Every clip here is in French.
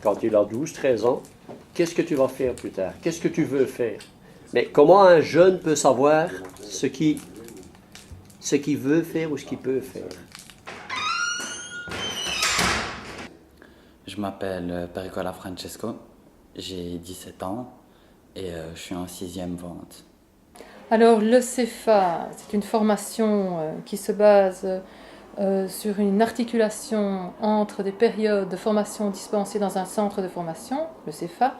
quand il a 12-13 ans, qu'est-ce que tu vas faire plus tard? Qu'est-ce que tu veux faire? Mais comment un jeune peut savoir ce qu'il veut faire ou ce qu'il peut faire? Je m'appelle Pericola Francesco, j'ai 17 ans et je suis en 6e vente. Alors le CEFA, c'est une formation qui se base sur une articulation entre des périodes de formation dispensées dans un centre de formation, le CEFA,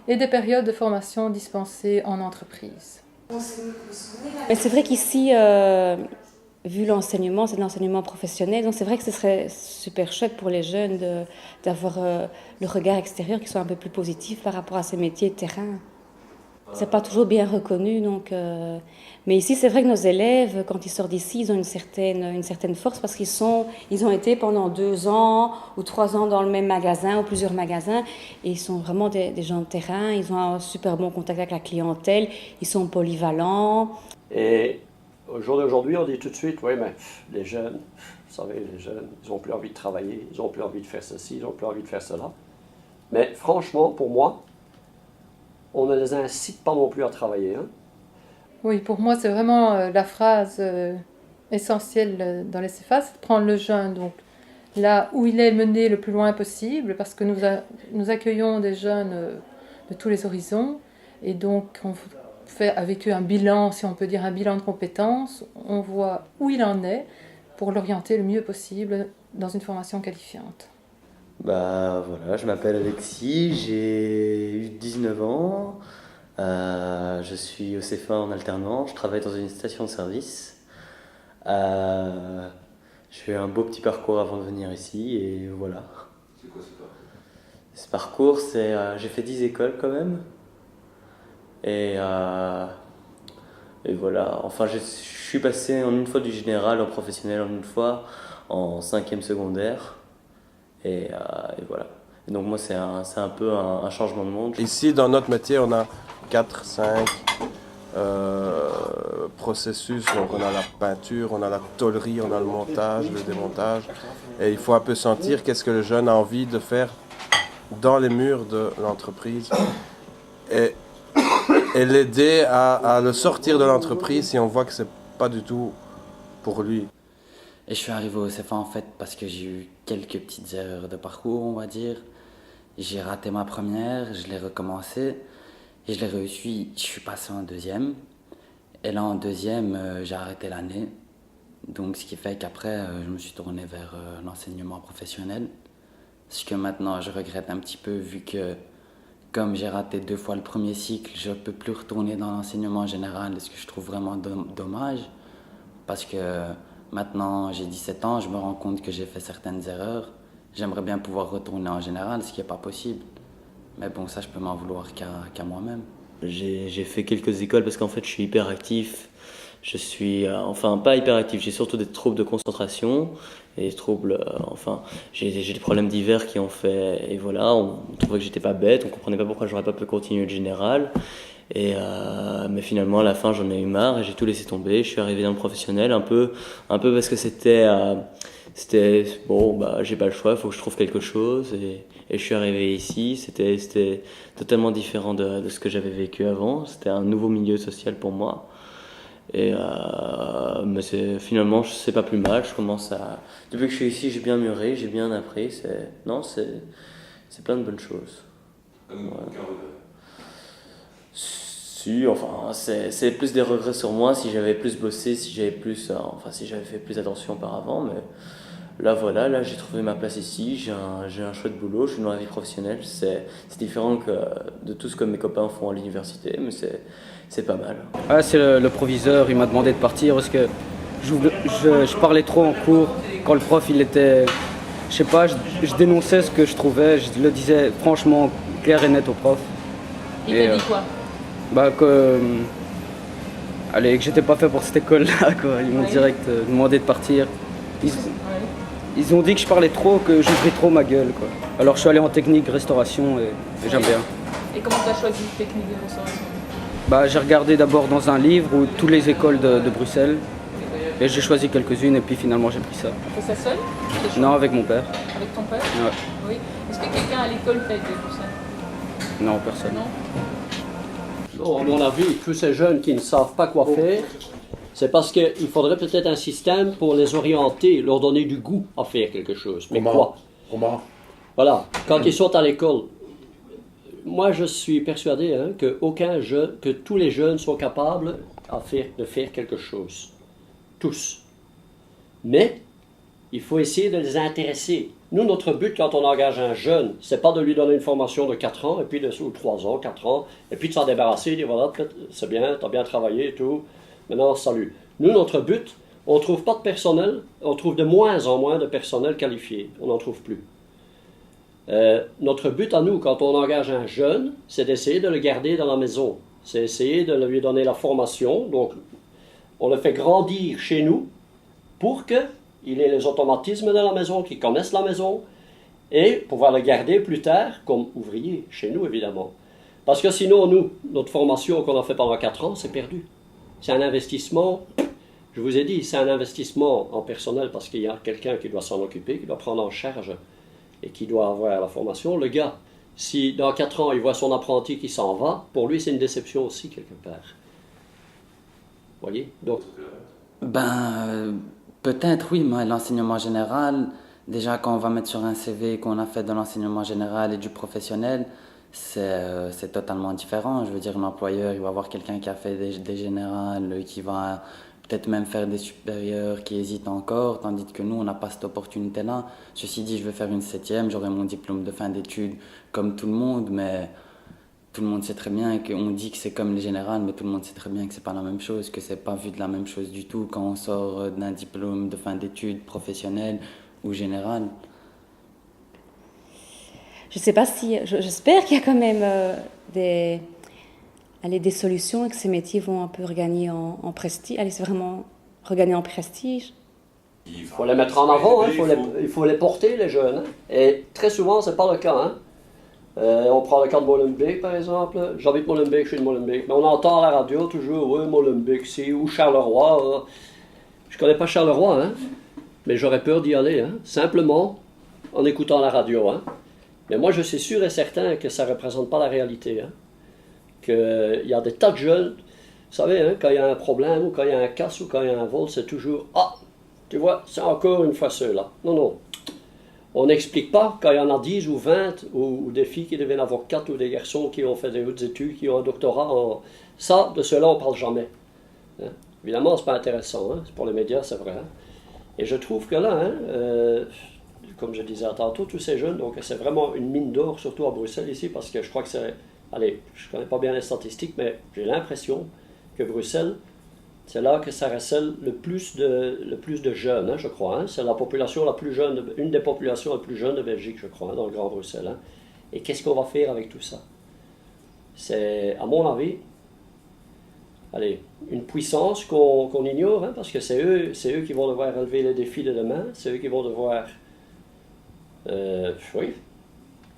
et des périodes de formation dispensées en entreprise. C'est vrai qu'ici, vu l'enseignement, c'est de l'enseignement professionnel, donc c'est vrai que ce serait super chouette pour les jeunes d'avoir le regard extérieur qui soit un peu plus positif par rapport à ces métiers de terrain. C'est pas toujours bien reconnu, donc. Mais ici, c'est vrai que nos élèves, quand ils sortent d'ici, ils ont une certaine force parce ils ont été pendant 2 ans ou 3 ans dans le même magasin ou plusieurs magasins, et ils sont vraiment des gens de terrain. Ils ont un super bon contact avec la clientèle. Ils sont polyvalents. Et au jour d'aujourd'hui, on dit tout de suite, oui, mais les jeunes, vous savez, les jeunes, ils n'ont plus envie de travailler, ils n'ont plus envie de faire ceci, ils n'ont plus envie de faire cela. Mais franchement, pour moi, on ne les incite pas non plus à travailler. Hein? Oui, pour moi, c'est vraiment la phrase essentielle dans les CEFA, c'est de prendre le jeune donc, là où il est mené le plus loin possible, parce que nous accueillons des jeunes de tous les horizons, et donc on fait avec eux un bilan, si on peut dire un bilan de compétences, on voit où il en est pour l'orienter le mieux possible dans une formation qualifiante. Voilà, je m'appelle Alexis, j'ai eu 19 ans, je suis au CEFA en alternance, je travaille dans une station de service. J'ai eu un beau petit parcours avant de venir ici et voilà. C'est quoi ce Ce parcours? parcours, j'ai fait 10 écoles quand même. Et voilà, enfin je suis passé en une fois du général au professionnel, en une fois en 5e secondaire. Et voilà. Et donc moi, c'est un peu un changement de monde. Ici, dans notre métier, on a 4-5 processus. Donc on a la peinture, on a la tôlerie, on a le montage, le démontage. Et il faut un peu sentir qu'est-ce que le jeune a envie de faire dans les murs de l'entreprise. Et l'aider à le sortir de l'entreprise si on voit que c'est pas du tout pour lui. Et je suis arrivé au CEFA en fait parce que j'ai eu quelques petites erreurs de parcours, on va dire. J'ai raté ma première, je l'ai recommencé et je l'ai réussi. Je suis passé en 2e. Et là en 2e, j'ai arrêté l'année. Donc ce qui fait qu'après, je me suis tourné vers l'enseignement professionnel. Ce que maintenant je regrette un petit peu vu que comme j'ai raté 2 fois le premier cycle, je ne peux plus retourner dans l'enseignement général, ce que je trouve vraiment dommage. Parce que maintenant, j'ai 17 ans, je me rends compte que j'ai fait certaines erreurs. J'aimerais bien pouvoir retourner en général, ce qui n'est pas possible. Mais bon, ça, je peux m'en vouloir qu'à moi-même. J'ai fait quelques écoles parce qu'en fait, je suis hyperactif. Je suis, enfin, pas hyperactif, j'ai surtout des troubles de concentration. Et des troubles, j'ai des problèmes divers qui ont fait. Et voilà, on trouvait que j'étais pas bête, on comprenait pas pourquoi j'aurais pas pu continuer le général. Mais finalement, à la fin, j'en ai eu marre et j'ai tout laissé tomber. Je suis arrivé dans le professionnel un peu parce que c'était bon, j'ai pas le choix, il faut que je trouve quelque chose. Et je suis arrivé ici, c'était totalement différent de ce que j'avais vécu avant. C'était un nouveau milieu social pour moi. Mais finalement, c'est pas plus mal. Depuis que je suis ici, j'ai bien mûri, j'ai bien appris. C'est plein de bonnes choses. Aucun regret. Si, enfin, c'est plus des regrets sur moi si j'avais plus bossé, si j'avais fait plus attention auparavant, mais là j'ai trouvé ma place ici, j'ai un chouette boulot, je suis dans la vie professionnelle, c'est différent de tout ce que mes copains font à l'université, mais c'est pas mal. Ah, c'est le proviseur, il m'a demandé de partir parce que je parlais trop en cours, quand le prof il était, je sais pas, je dénonçais ce que je trouvais, je le disais franchement clair et net au prof. Il t'a dit quoi? Que j'étais pas fait pour cette école-là, quoi. Ils m'ont direct demandé de partir. Ils ont dit que je parlais trop, que j'ouvrais trop ma gueule, quoi. Alors je suis allé en technique restauration et j'aime bien. Et comment tu as choisi technique de restauration? J'ai regardé d'abord dans un livre toutes les écoles de Bruxelles Et j'ai choisi quelques-unes et puis finalement j'ai pris ça. Tu fais ça seul? Non, avec mon père. Avec ton père? Ouais. Oui. Est-ce que quelqu'un à l'école t'a aidé pour ça? Non, personne. Non? Non, à mon avis, tous ces jeunes qui ne savent pas quoi faire, c'est parce qu'il faudrait peut-être un système pour les orienter, leur donner du goût à faire quelque chose. Mais quoi? Voilà, quand ils sont à l'école, moi je suis persuadé que tous les jeunes sont capables de faire quelque chose. Tous. Mais il faut essayer de les intéresser. Nous, notre but quand on engage un jeune, c'est pas de lui donner une formation de 4 ans, et puis ou 3 ans, 4 ans, et puis de s'en débarrasser, et dire voilà, c'est bien, tu as bien travaillé et tout, maintenant salut. Nous, notre but, on ne trouve pas de personnel, on trouve de moins en moins de personnel qualifié, on n'en trouve plus. Notre but à nous, quand on engage un jeune, c'est d'essayer de le garder dans la maison, c'est essayer de lui donner la formation, donc on le fait grandir chez nous pour qu'il ait les automatismes de la maison, qu'il connaisse la maison, et pouvoir le garder plus tard comme ouvrier, chez nous évidemment. Parce que sinon, nous, notre formation qu'on a fait pendant 4 ans, c'est perdu. C'est un investissement, je vous ai dit, c'est un investissement en personnel parce qu'il y a quelqu'un qui doit s'en occuper, qui doit prendre en charge et qui doit avoir la formation. Le gars, si dans 4 ans il voit son apprenti qui s'en va, pour lui c'est une déception aussi quelque part. Vous voyez? Donc, Peut-être oui, mais l'enseignement général, déjà quand on va mettre sur un CV qu'on a fait de l'enseignement général et du professionnel, c'est totalement différent. Je veux dire, l'employeur, il va avoir quelqu'un qui a fait des générales, qui va peut-être même faire des supérieurs, qui hésite encore, tandis que nous, on n'a pas cette opportunité-là. Ceci dit, je vais faire une 7e, j'aurai mon diplôme de fin d'études comme tout le monde, mais tout le monde sait très bien qu'on dit que c'est comme les générales, mais tout le monde sait très bien que c'est pas la même chose, que c'est pas vu de la même chose du tout quand on sort d'un diplôme de fin d'études professionnel ou général. Je ne sais pas si... J'espère qu'il y a quand même des solutions et que ces métiers vont un peu regagner en prestige. Allez, c'est vraiment regagner en prestige. il faut les mettre en avant, il faut les porter, les jeunes. Hein. Et très souvent, ce n'est pas le cas. Hein. On prend le cas de Molenbeek, par exemple. J'habite Molenbeek, je suis de Molenbeek. Mais on entend à la radio toujours, oui, Molenbeek, c'est ou Charleroi. Je ne connais pas Charleroi, hein, mais j'aurais peur d'y aller, hein, simplement en écoutant la radio. Hein. Mais moi, je suis sûr et certain que ça ne représente pas la réalité. Hein. Qu'il y a des tas de jeunes, vous savez, hein, quand il y a un problème, ou quand il y a un casse, ou quand il y a un vol, c'est toujours « Ah, tu vois, c'est encore une fois ceux-là. » Non, non. On n'explique pas quand il y en a 10 ou 20, ou des filles qui deviennent avocates, ou des garçons qui ont fait des hautes études, qui ont un doctorat. Ça, de cela, on ne parle jamais. Hein. Évidemment, ce n'est pas intéressant. Hein. Pour les médias, c'est vrai. Hein. Et je trouve que là, hein, comme je disais tantôt, tous ces jeunes, donc c'est vraiment une mine d'or, surtout à Bruxelles ici, parce que je crois que c'est... Allez, je ne connais pas bien les statistiques, mais j'ai l'impression que Bruxelles, c'est là que ça recèle le plus de jeunes, hein, je crois. Hein. C'est la population la plus jeune, une des populations les plus jeunes de Belgique, je crois, hein, dans le Grand Bruxelles. Hein. Et qu'est-ce qu'on va faire avec tout ça? C'est, à mon avis, allez, une puissance qu'on ignore, hein, parce que c'est eux qui vont devoir relever les défis de demain, c'est eux qui vont devoir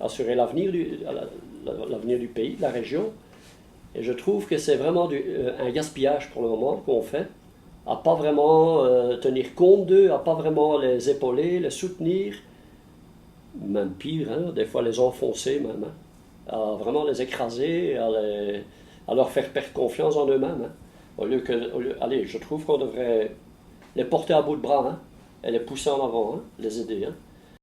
assurer l'avenir du pays, de la région. Et je trouve que c'est vraiment un gaspillage pour le moment qu'on fait, à pas vraiment tenir compte d'eux, à pas vraiment les épauler, les soutenir, même pire, hein, des fois les enfoncer même, hein, à vraiment les écraser, à leur faire perdre confiance en eux-mêmes. Hein, allez, je trouve qu'on devrait les porter à bout de bras, hein, et les pousser en avant, hein, les aider. Hein.